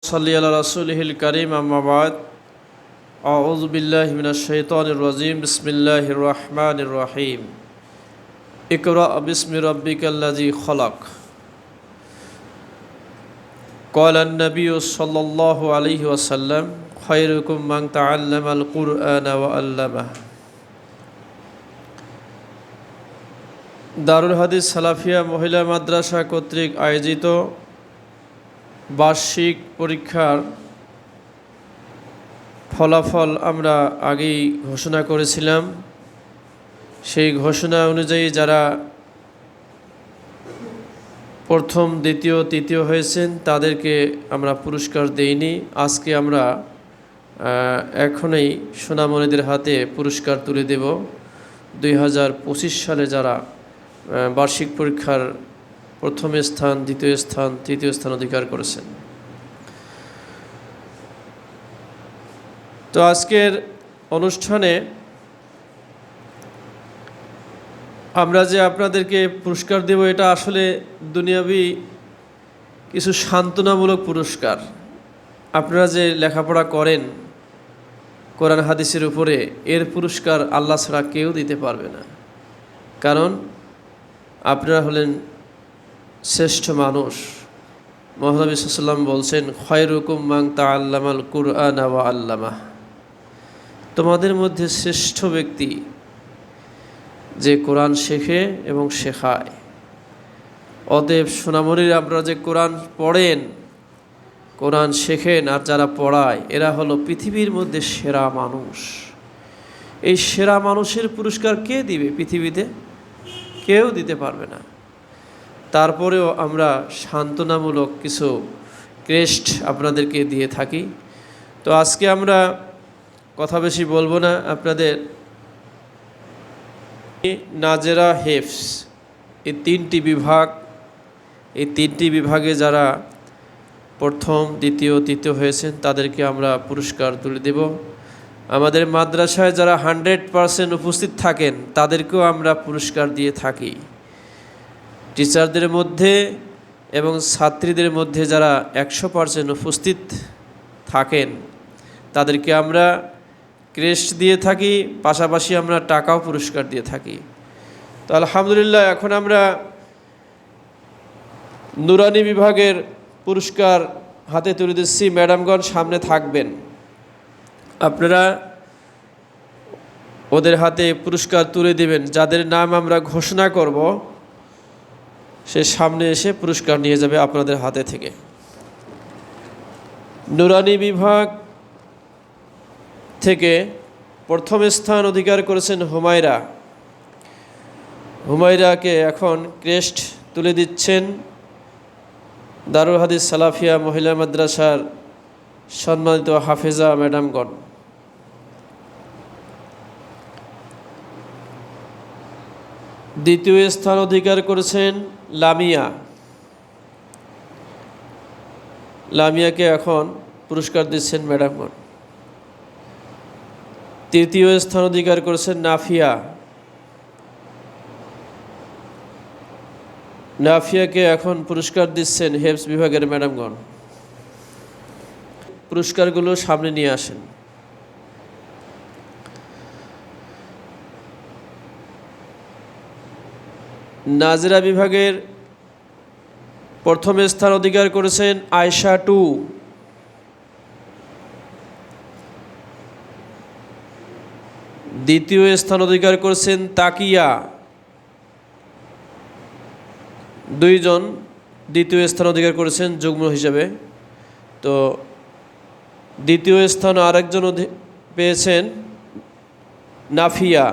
صلی علی رسوله الکریم اما بعد اعوذ بالله من الشیطان الرجیم بسم الله الرحمن الرحیم اقرأ باسم ربک الذی خلق قال النبی صلی الله علیه وسلم خیرکم من تعلم القرآن وعلمه দারুল হাদিস সালাফিয়া মহিলা মাদ্রাসা কর্তৃক আয়োজিত বার্ষিক পরীক্ষার ফলাফল আমরা আগেই ঘোষণা করেছিলাম। সেই ঘোষণা অনুযায়ী যারা প্রথম দ্বিতীয় তৃতীয় হয়েছেন তাদেরকে আমরা পুরস্কার দেইনি। আজকে আমরা এখনই সোনামণিদের হাতে পুরস্কার তুলে দেব। 2025 সালে যারা বার্ষিক পরীক্ষার প্রথম স্থান, দ্বিতীয় স্থান, তৃতীয় স্থান অধিকার করেছেন। তো আজকের অনুষ্ঠানে আমরা যে আপনাদেরকে পুরস্কার দেব এটা আসলে দুনিয়াবি কিছু সান্ত্বনামূলক পুরস্কার। আপনারা যে লেখাপড়া করেন কোরআন হাদিসের উপরে, এর পুরস্কার আল্লাহ ছাড়া কেউ দিতে পারবে না। কারণ আপনারা হলেন শ্রেষ্ঠ মানুষ। মহানবী সাল্লাল্লাহু আলাইহি ওয়াসাল্লাম বলছেন, খায়রুকুম মান তাআল্লামাল কুরআনা ওয়া আল্লামাহ। তোমাদের মধ্যে শ্রেষ্ঠ ব্যক্তি যে কোরআন শেখে এবং শেখায়। অতএব সোনামণির আপনারা যে কোরআন পড়েন, কোরআন শেখেন আর যারা পড়ায়, এরা হলো পৃথিবীর মধ্যে সেরা মানুষ। এই সেরা মানুষের পুরস্কার কে দিবে? পৃথিবীতে কেউ দিতে পারবে না। তারপরেও আমরা সান্ত্বনামূলক কিছু ক্রেস্ট আপনাদেরকে দিয়ে থাকি। তো আজকে আমরা কথা বেশি বলবো না। আপনাদের নাজেরা হেফস এই তিনটি বিভাগে যারা প্রথম দ্বিতীয় তৃতীয় হয়েছেন তাদেরকে আমরা পুরস্কার তুলে দেব। আমাদের মাদ্রাসায় যারা 100% উপস্থিত থাকেন তাদেরকেও আমরা পুরস্কার দিয়ে থাকি। টিচারদের মধ্যে এবং ছাত্রীদের মধ্যে যারা 100% উপস্থিত থাকেন তাদেরকে আমরা ক্রেস্ট দিয়ে থাকি, পাশাপাশি আমরা টাকাও পুরস্কার দিয়ে থাকি। তো আলহামদুলিল্লাহ, এখন আমরা নুরানি বিভাগের পুরস্কার হাতে তুলে দিচ্ছি। ম্যাডামগণ সামনে থাকবেন, আপনারা ওদের হাতে পুরস্কার তুলে দেবেন। যাদের নাম আমরা ঘোষণা করব সে সামনে এসে পুরস্কার নিয়ে যাবে আপনাদের হাতে থেকে। নুরানি বিভাগ থেকে প্রথম স্থান অধিকার করেছেন হুমায়রাকে এখন ক্রেস্ট তুলে দিচ্ছেন দারুল হাদিস সালাফিয়া মহিলা মাদ্রাসার সম্মানিত হাফেজা ম্যাডামগণ। দ্বিতীয় স্থান অধিকার করেছেন লামিয়াকে এখন পুরস্কার দিচ্ছেন ম্যাডামগণ। তৃতীয় স্থান অধিকার করেছেন নাফিয়াকে এখন পুরস্কার দিচ্ছেন হেফস বিভাগের ম্যাডামগণ। পুরস্কারগুলো সামনে নিয়ে আসেন। নাজেরা বিভাগের প্রথম স্থান অধিকার করেছেন আয়েশা 2। দ্বিতীয় স্থান অধিকার করেছেন তাকিয়া। 2 জন দ্বিতীয় স্থান অধিকার করেছেন যুগ্ম হিসাবে। তো দ্বিতীয় স্থান আরেকজন পেয়েছেন নাফিয়া।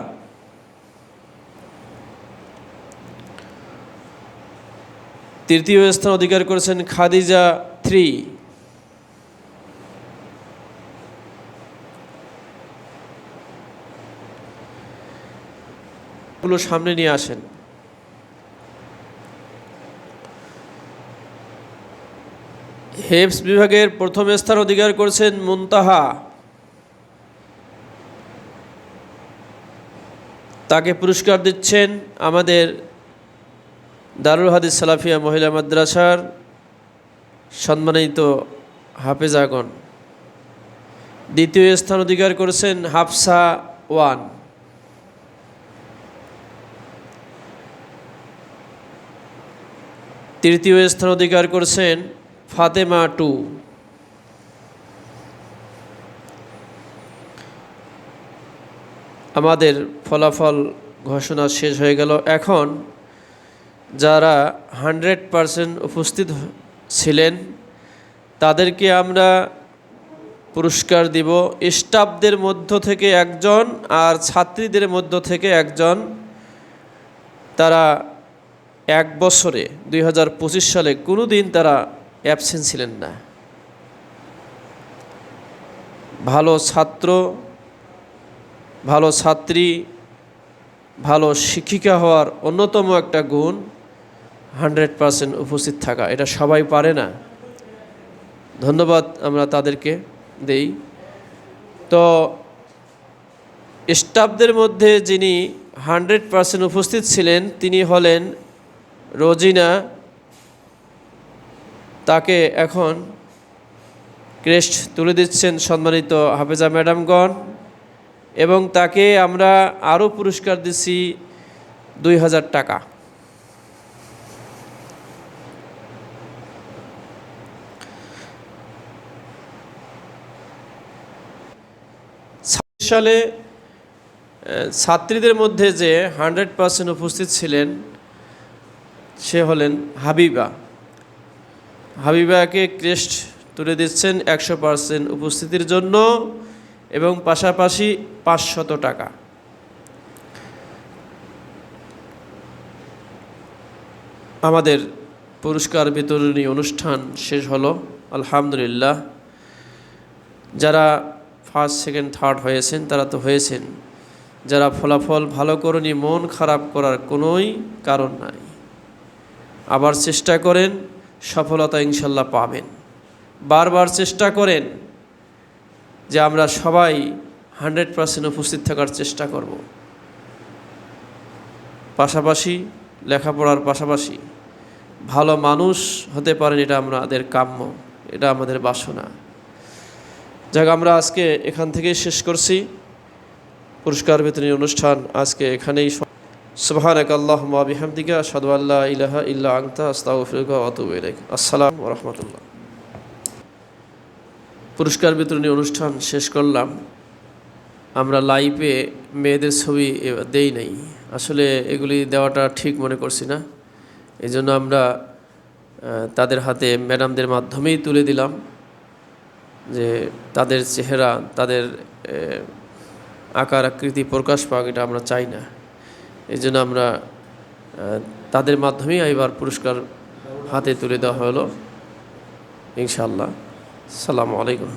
তৃতীয় স্থান অধিকার করেছেন খাদিজা 3। গুলো সামনে নিয়ে আসেন। হেফস বিভাগের প্রথম স্থান অধিকার করেছেন মুনতাহা। তাকে পুরস্কার দিচ্ছেন আমাদের দারুল হাদিস সালাফিয়া মহিলা মাদ্রাসার সম্মানিত হাফেজাগণ। দ্বিতীয় স্থান অধিকার করেছেন হাফসা 1। তৃতীয় স্থান অধিকার করেছেন ফাতেমা 2। আমাদের ফলাফল ঘোষণা শেষ হয়ে গেল। এখন যারা 100% উপস্থিত ছিলেন তাদেরকে আমরা পুরস্কার দিব। স্টাফদের মধ্য থেকে একজন আর ছাত্রীদের মধ্য থেকে একজন, তারা এক বছরে 2025 সালে কোনো দিন তারা অ্যাবসেন্ট ছিলেন না। ভালো ছাত্র, ভালো ছাত্রী, ভালো শিক্ষিকা হওয়ার অন্যতম একটা গুণ 100% উপস্থিত থাকা। এটা সবাই পারে না। ধন্যবাদ আমরা তাদেরকে দেই। তো স্টাফদের মধ্যে যিনি 100% উপস্থিত ছিলেন তিনি হলেন রোজিনা। তাকে এখন ক্রেস্ট তুলে দিচ্ছেন সম্মানিত হাফেজা ম্যাডামগণ, এবং তাকে আমরা আরও পুরস্কার দিচ্ছি 2000 টাকা। সালে ছাত্রীদের মধ্যে যে 100% উপস্থিত ছিলেন সে হলেন হাবিবা। হাবিবাকে ক্রেস্ট তুলে দিচ্ছেন 100% উপস্থিতির জন্য এবং পাশাপাশি 500 টাকা। আমাদের পুরস্কার বিতরণী অনুষ্ঠান শেষ হলো আলহামদুলিল্লাহ। যারা ফার্স্ট, সেকেন্ড, থার্ড হয়েছেন তারা তো হয়েছেন। যারা ফলাফল ভালো করেনি, মন খারাপ করার কোনোই কারণ নাই। আবার চেষ্টা করেন, সফলতা ইনশাল্লাহ পাবেন। বারবার চেষ্টা করেন যে আমরা সবাই 100% উপস্থিত থাকার চেষ্টা করব। পাশাপাশি লেখাপড়ার পাশাপাশি ভালো মানুষ হতে পারেন, এটা আমাদের কাম্য, এটা আমাদের বাসনা। যাক, আমরা আজকে এখান থেকেই শেষ করছি পুরস্কার বিতরণী অনুষ্ঠান। আজকে এখানেই। সুবহানাকাল্লাহুম্মা ওয়া বিহামদিকা আশহাদু আল্লা ইলাহা ইল্লা আনতা আস্তাগফিরুকা ওয়া আতুবু ইলাইক। আসসালামু ওয়া রাহমাতুল্লাহ। পুরস্কার বিতরণী অনুষ্ঠান শেষ করলাম। আমরা লাইভে মেয়েদের ছবি দেই নাই, আসলে এগুলি দেওয়াটা ঠিক মনে করছি না। এই জন্য আমরা তাদের হাতে ম্যাডামদের মাধ্যমেই তুলে দিলাম, যে তাদের চেহারা, তাদের আকার আকৃতি প্রকাশ পাক, এটা আমরা চাই না। এই জন্য আমরা তাদের মাধ্যমেই এবার পুরস্কার হাতে তুলে দেওয়া হলো ইনশাআল্লাহ। আসসালামু আলাইকুম।